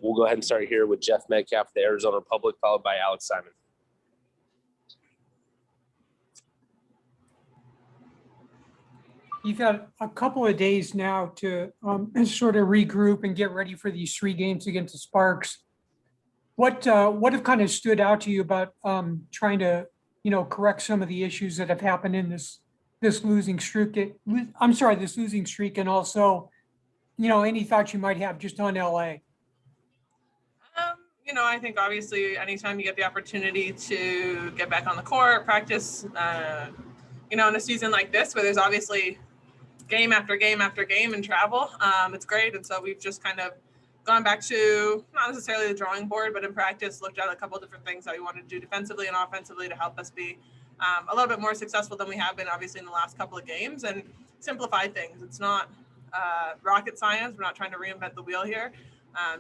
We'll go ahead and start here with Jeff Metcalf, the Arizona Republic, followed by Alex Simon. You've had a couple of days now to sort of regroup and get ready for these 3 games against the Sparks. What have kind of stood out to you about trying to, correct some of the issues that have happened in this losing streak? This losing streak, and also, any thoughts you might have just on LA? I think obviously anytime you get the opportunity to get back on the court, practice, in a season like this where there's obviously game after game after game and travel, it's great. And so we've just kind of gone back to not necessarily the drawing board, but in practice looked at a couple of different things that we wanted to do defensively and offensively to help us be a little bit more successful than we have been obviously in the last couple of games, and simplify things. It's not rocket science. We're not trying to reinvent the wheel here.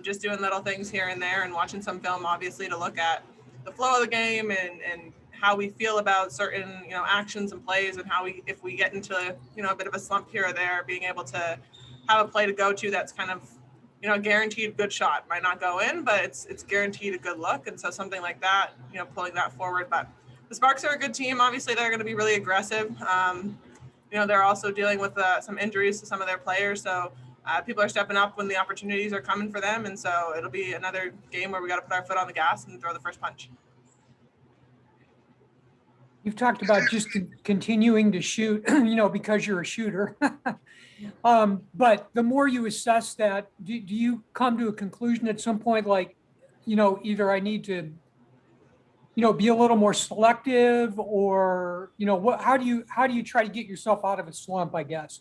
Just doing little things here and there and watching some film obviously to look at the flow of the game and how we feel about certain, actions and plays, and how if we get into, a bit of a slump here or there, being able to have a play to go to that's kind of, guaranteed good shot. Might not go in, but it's guaranteed a good look. And so something like that, pulling that forward. But the Sparks are a good team. Obviously, they're going to be really aggressive. They're also dealing with some injuries to some of their players. So people are stepping up when the opportunities are coming for them. And so it'll be another game where we got to put our foot on the gas and throw the first punch. You've talked about just continuing to shoot, because you're a shooter. But the more you assess that, do you come to a conclusion at some point, like, either I need to, be a little more selective, or, how do you try to get yourself out of a slump, I guess?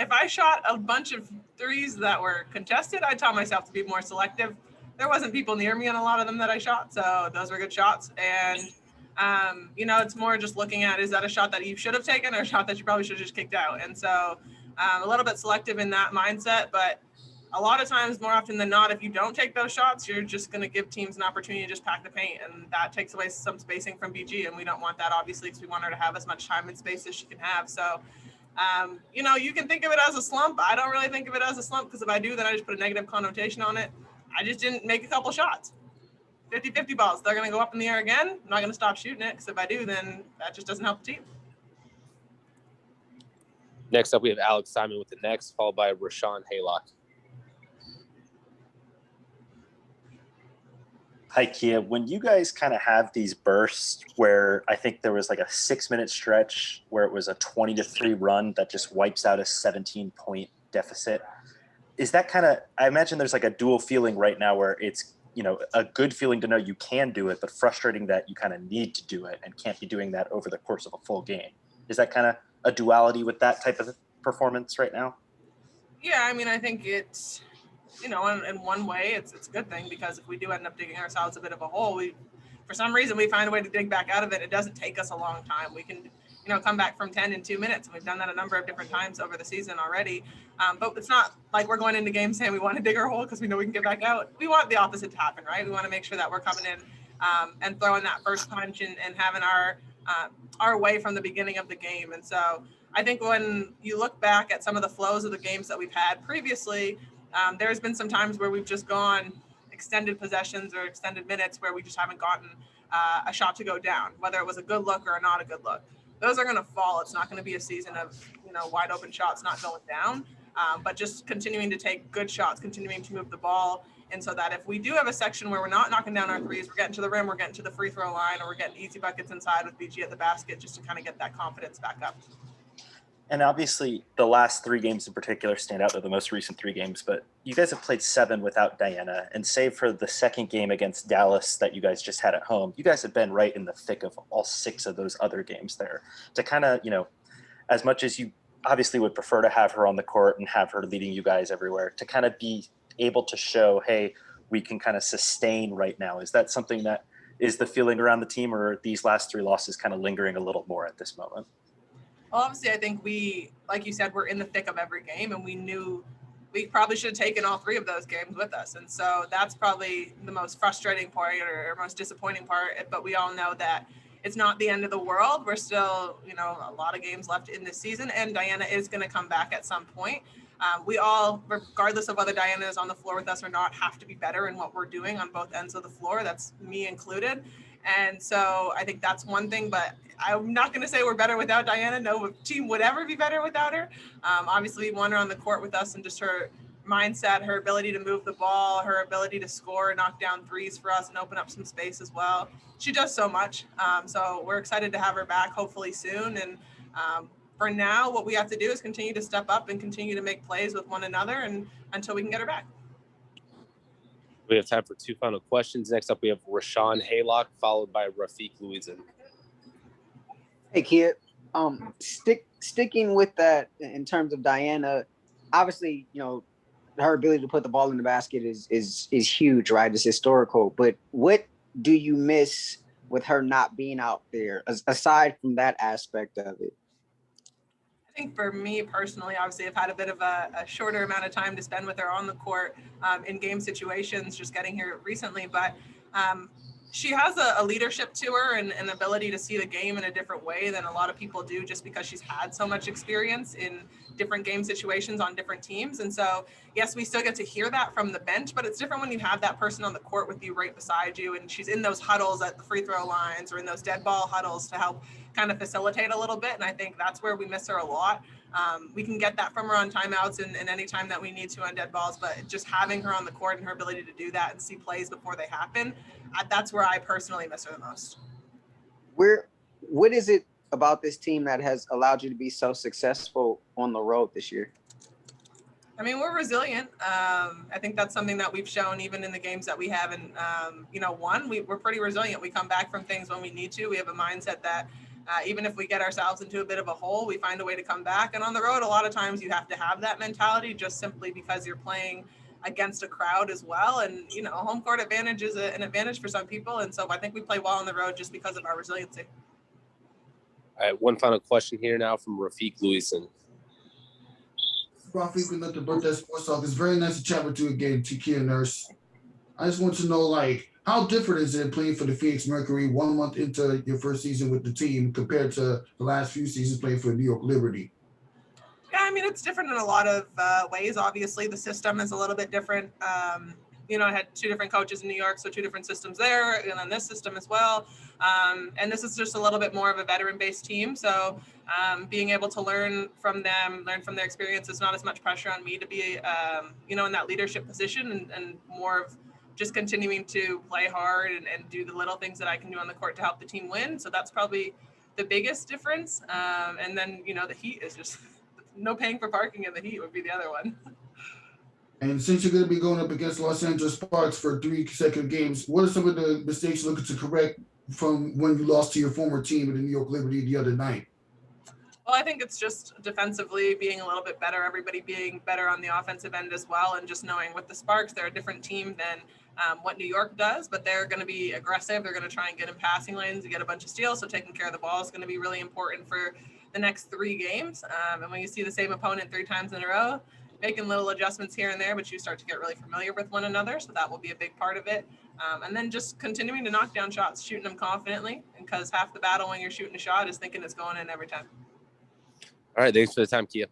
If I shot a bunch of threes that were contested, I taught myself to be more selective. There wasn't people near me on a lot of them that I shot, so those were good shots. And, it's more just looking at, is that a shot that you should have taken or a shot that you probably should have just kicked out? And so a little bit selective in that mindset, but a lot of times, more often than not, if you don't take those shots, you're just going to give teams an opportunity to just pack the paint, and that takes away some spacing from BG, and we don't want that, obviously, because we want her to have as much time and space as she can have. So, you can think of it as a slump. I don't really think of it as a slump, because if I do, then I just put a negative connotation on it. I just didn't make a couple shots. 50-50 balls. They're going to go up in the air again. I'm not going to stop shooting it, because if I do, then that just doesn't help the team. Next up, we have Alex Simon with the next, followed by Rashawn Haylock. Hi, Kia. When you guys kind of have these bursts where I think there was like a 6-minute stretch where it was a 20-3 run that just wipes out a 17-point deficit, is that kind of, I imagine there's like a dual feeling right now where it's, a good feeling to know you can do it, but frustrating that you kind of need to do it and can't be doing that over the course of a full game. Is that kind of a duality with that type of performance right now? Yeah, I think it's, in one way, it's a good thing, because if we do end up digging ourselves a bit of a hole, for some reason, we find a way to dig back out of it. It doesn't take us a long time. We can, come back from 10 in 2 minutes. And we've done that a number of different times over the season already. But it's not like we're going into games saying we want to dig our hole because we know we can get back out. We want the opposite to happen, right? We want to make sure that we're coming in and throwing that first punch and having our way from the beginning of the game. And so I think when you look back at some of the flows of the games that we've had previously, there's been some times where we've just gone extended possessions or extended minutes where we just haven't gotten a shot to go down, whether it was a good look or not a good look. Those are going to fall. It's not going to be a season of, wide open shots not going down, but just continuing to take good shots, continuing to move the ball. And so that if we do have a section where we're not knocking down our threes, we're getting to the rim, we're getting to the free throw line, or we're getting easy buckets inside with BG at the basket, just to kind of get that confidence back up. And obviously the last 3 games in particular stand out. They're the most recent 3 games, but you guys have played 7 without Diana, and save for the second game against Dallas that you guys just had at home, you guys have been right in the thick of all 6 of those other games there. To kind of, as much as you obviously would prefer to have her on the court and have her leading you guys everywhere, to kind of be able to show, hey, we can kind of sustain right now. Is that something that is the feeling around the team, or are these last 3 losses kind of lingering a little more at this moment? Well, obviously, I think like you said, we're in the thick of every game, and we knew we probably should have taken all 3 of those games with us. And so that's probably the most frustrating part or most disappointing part. But we all know that it's not the end of the world. We're still, a lot of games left in this season, and Diana is going to come back at some point. We all, regardless of whether Diana is on the floor with us or not, have to be better in what we're doing on both ends of the floor. That's me included. And so I think that's one thing, but I'm not going to say we're better without Diana. No team would ever be better without her. Obviously, we want her on the court with us, and just her mindset, her ability to move the ball, her ability to score, knock down threes for us and open up some space as well. She does so much. So we're excited to have her back hopefully soon. And for now, what we have to do is continue to step up and continue to make plays with one another and until we can get her back. We have time for 2 final questions. Next up, we have Rashawn Haylock, followed by Rafiq Louison. Hey, kid. Sticking with that in terms of Diana, obviously, her ability to put the ball in the basket is huge, right? It's historical. But what do you miss with her not being out there, aside from that aspect of it? I think for me personally, obviously, I've had a bit of a shorter amount of time to spend with her on the court in game situations, just getting here recently. But she has a leadership to her and an ability to see the game in a different way than a lot of people do, just because she's had so much experience in different game situations on different teams. And so, yes, we still get to hear that from the bench, but it's different when you have that person on the court with you right beside you, and she's in those huddles at the free throw lines or in those dead ball huddles to help kind of facilitate a little bit. And I think that's where we miss her a lot. We can get that from her on timeouts and any time that we need to on dead balls, but just having her on the court and her ability to do that and see plays before they happen, that's where I personally miss her the most. What is it about this team that has allowed you to be so successful on the road this year? I mean, we're resilient. I think that's something that we've shown even in the games that we have. And, we're pretty resilient. We come back from things when we need to. We have a mindset that even if we get ourselves into a bit of a hole, we find a way to come back. And on the road, a lot of times you have to have that mentality just simply because you're playing against a crowd as well. And, home court advantage is an advantage for some people. And so I think we play well on the road just because of our resiliency. All right, one final question here now from Rafiq Louison. Rafiq, we nothing but that sports talk. It's very nice to chat with you again, Kia Nurse. I just want to know, how different is it playing for the Phoenix Mercury 1 month into your first season with the team compared to the last few seasons playing for New York Liberty? Yeah, I mean, it's different in a lot of ways. Obviously, the system is a little bit different. I had 2 different coaches in New York, so 2 different systems there, and then this system as well. And this is just a little bit more of a veteran-based team. So being able to learn from them, learn from their experience, it's not as much pressure on me to be, in that leadership position and more of just continuing to play hard and do the little things that I can do on the court to help the team win. So that's probably the biggest difference. And then, the heat is just no paying for parking in the heat would be the other one. And since you're going to be going up against Los Angeles Sparks for 3 consecutive games, what are some of the mistakes you're looking to correct from when you lost to your former team at the New York Liberty the other night? Well, I think it's just defensively being a little bit better, everybody being better on the offensive end as well, and just knowing with the Sparks, they're a different team than what New York does, but they're going to be aggressive. They're going to try and get in passing lanes and get a bunch of steals, so taking care of the ball is going to be really important for the next 3 games. And when you see the same opponent 3 times in a row, making little adjustments here and there, but you start to get really familiar with one another. So that will be a big part of it. And then just continuing to knock down shots, shooting them confidently, because half the battle when you're shooting a shot is thinking it's going in every time. All right, thanks for the time, Kia.